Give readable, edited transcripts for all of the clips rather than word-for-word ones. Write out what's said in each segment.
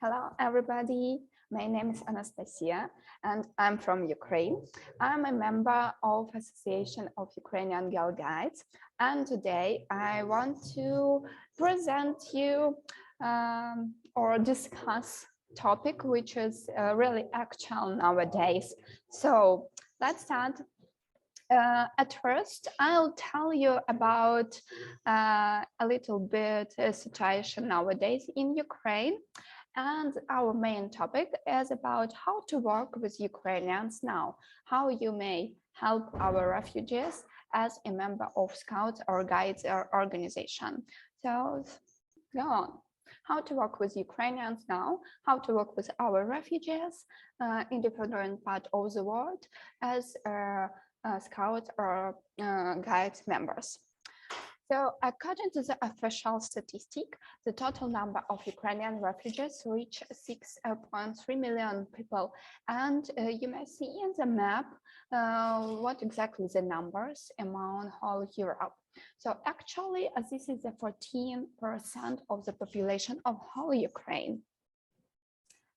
Hello, everybody. My name is Anastasia, and I'm from Ukraine. I'm a member of Association of Ukrainian Girl Guides, and today I want to present you or discuss topic which is really actual nowadays. So let's start. At first, I'll tell you about a little bit situation nowadays in Ukraine. And our main topic is about how to work with Ukrainians now, how you may help our refugees as a member of Scouts or Guides or organization. So go on. How to work with Ukrainians now, how to work with our refugees in different parts of the world as Scouts or Guides members. So according to the official statistic, the total number of Ukrainian refugees reached 6.3 million people. And you may see in the map what exactly the numbers among whole Europe. So actually, this is the 14% of the population of whole Ukraine.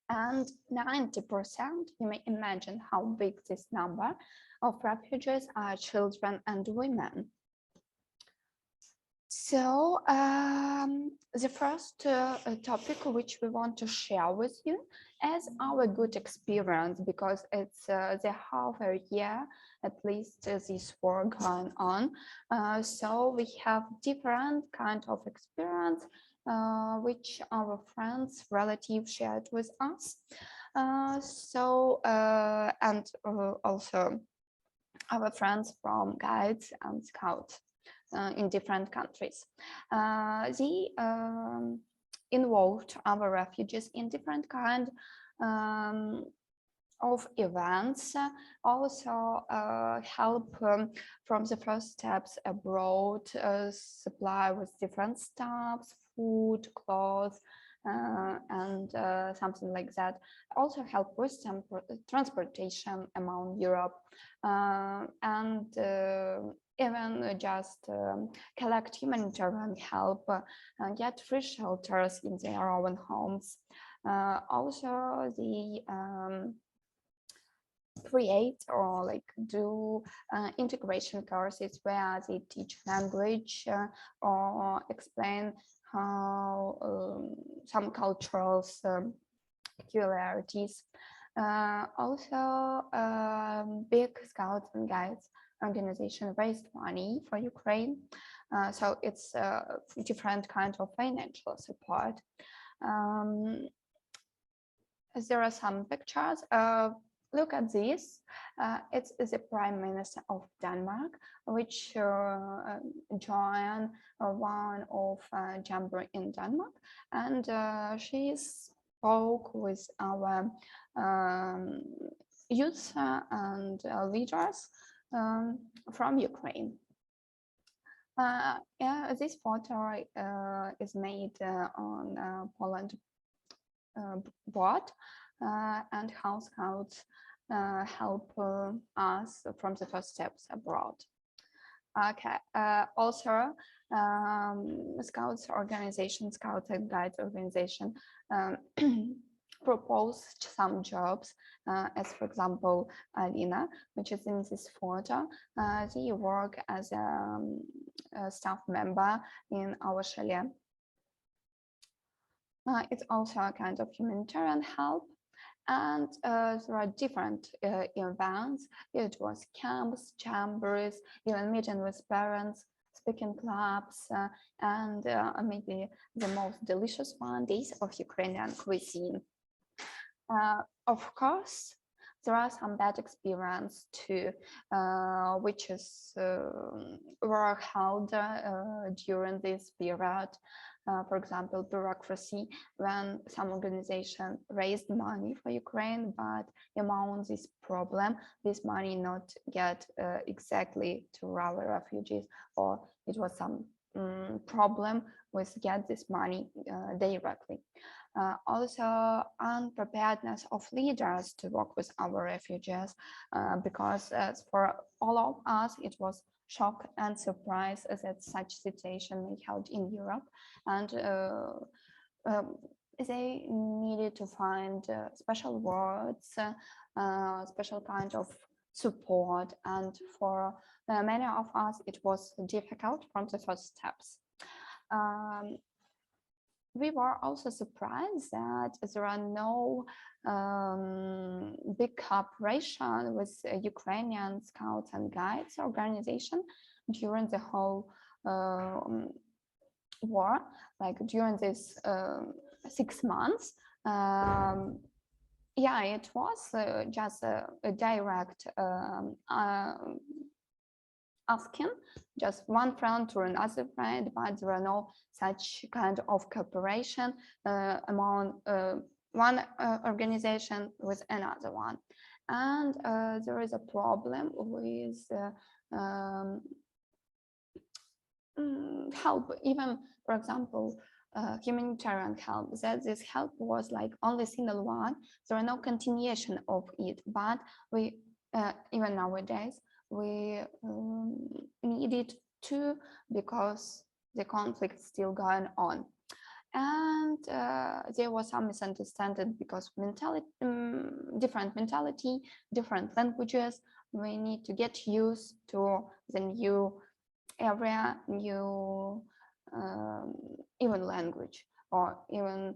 And 90%, you may imagine how big this number of refugees are children and women. So the first topic which we want to share with you is our good experience, because it's the half a year at least this war going on. So we have different kind of experience which our friends, relatives shared with us. And also our friends from Guides and Scouts. In different countries. They involved our refugees in different kind of events, also help from the first steps abroad, supply with different stuffs, food, clothes, and something like that. Also help with some transportation among Europe and even just collect humanitarian help, get free shelters in their own homes. Also, they create or do integration courses where they teach language or explain how some cultural peculiarities. Also, big Scouts and Guides organization raised money for Ukraine. So it's a different kind of financial support. There are some pictures. Look at this. It's the Prime Minister of Denmark, which joined one of jamboree in Denmark, and she spoke with our youth and leaders from Ukraine. This photo is made on Poland board, and how Scouts help us from the first steps abroad. Okay. Also, Scouts organization, Scouts and Guides organization proposed some jobs, as for example, Alina, which is in this photo. They work as a staff member in our chalet. It's also a kind of humanitarian help. And there are different events. It was camps, jamborees, even meeting with parents, speaking clubs, and maybe the most delicious one, days of Ukrainian cuisine. Of course, there are some bad experience too, which were held during this period. For example, bureaucracy, when some organization raised money for Ukraine, but among this problem, this money not get exactly to our refugees, or it was some problem with get this money directly. Also, unpreparedness of leaders to work with our refugees, because for all of us, it was shock and surprise that such situation may held in Europe, and they needed to find special words, special kind of support, and for many of us it was difficult from the first steps. We were also surprised that there are no big cooperation with Ukrainian Scouts and Guides organization during the whole war, like during this 6 months. Yeah, it was just a direct asking just one friend to another friend, but there are no such kind of cooperation among one organization with another one. And there is a problem with help, even, for example, humanitarian help, that this help was like only single one. There are no continuation of it, but we, even nowadays, we needed to, because the conflict is still going on. And there was some misunderstanding because different mentality, different languages. We need to get used to the new area, new even language, or even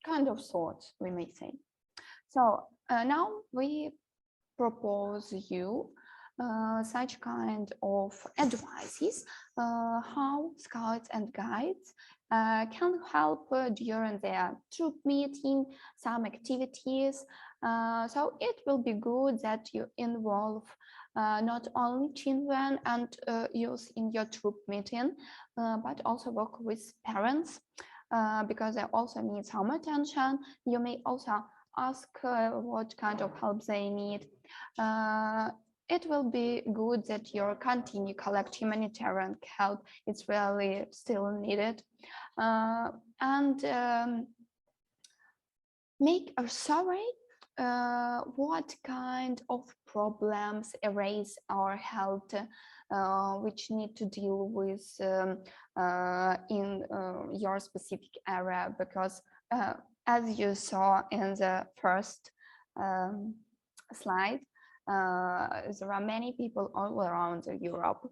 kind of thoughts, we may say. So now we propose you such kind of advices how Scouts and Guides can help during their troop meeting, some activities. So it will be good that you involve not only children and youth in your troop meeting, but also work with parents, because they also need some attention. You may also ask what kind of help they need. It will be good that you continue collect humanitarian help. It's really still needed. And make a survey what kind of problems erase our health, which need to deal with in your specific area, because as you saw in the first slide, there are many people all around Europe.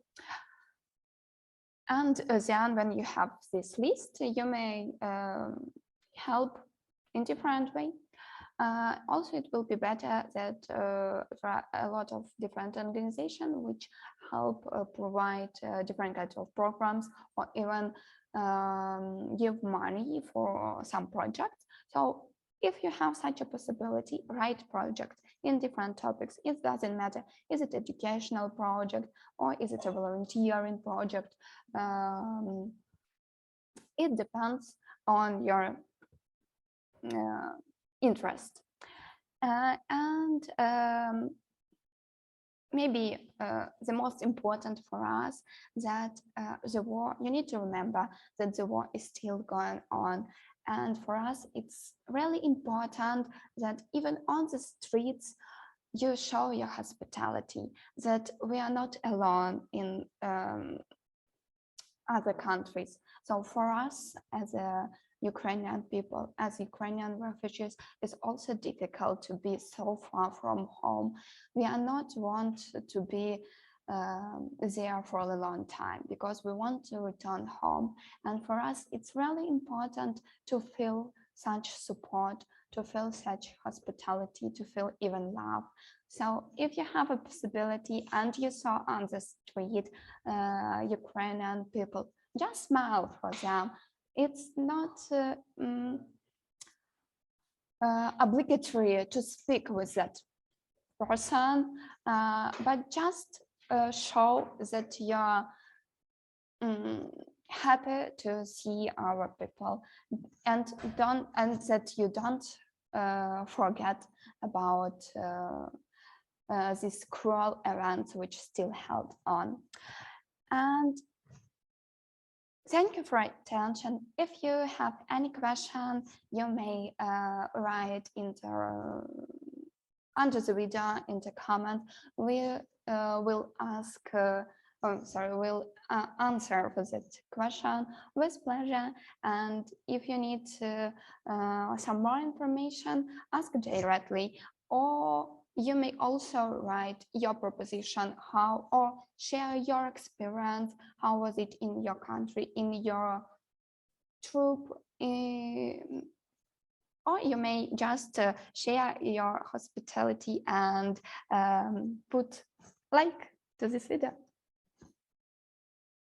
And then when you have this list, you may help in different way. Also, it will be better that there are a lot of different organizations which help provide different kinds of programs, or even give money for some projects. So if you have such a possibility, write projects in different topics. It doesn't matter, is it educational project or is it a volunteering project? It depends on your interest. And maybe the most important for us, that the war, you need to remember that the war is still going on. And for us, it's really important that even on the streets, you show your hospitality, that we are not alone in other countries. So for us as a Ukrainian people, as Ukrainian refugees, it's also difficult to be so far from home. We are not want to be there for a long time, because we want to return home. And for us, it's really important to feel such support, to feel such hospitality, to feel even love. So if you have a possibility and you saw on the street Ukrainian people, just smile for them. It's not obligatory to speak with that person, but just show that you're happy to see our people, and that you don't forget about these cruel events which still held on. And thank you for your attention. If you have any question, you may write under the video in the comment. We will ask will answer for that question with pleasure. And if you need some more information, ask directly, or you may also write your proposition, how, or share your experience. How was it in your country, in your troop? Or you may just share your hospitality and put like to this video.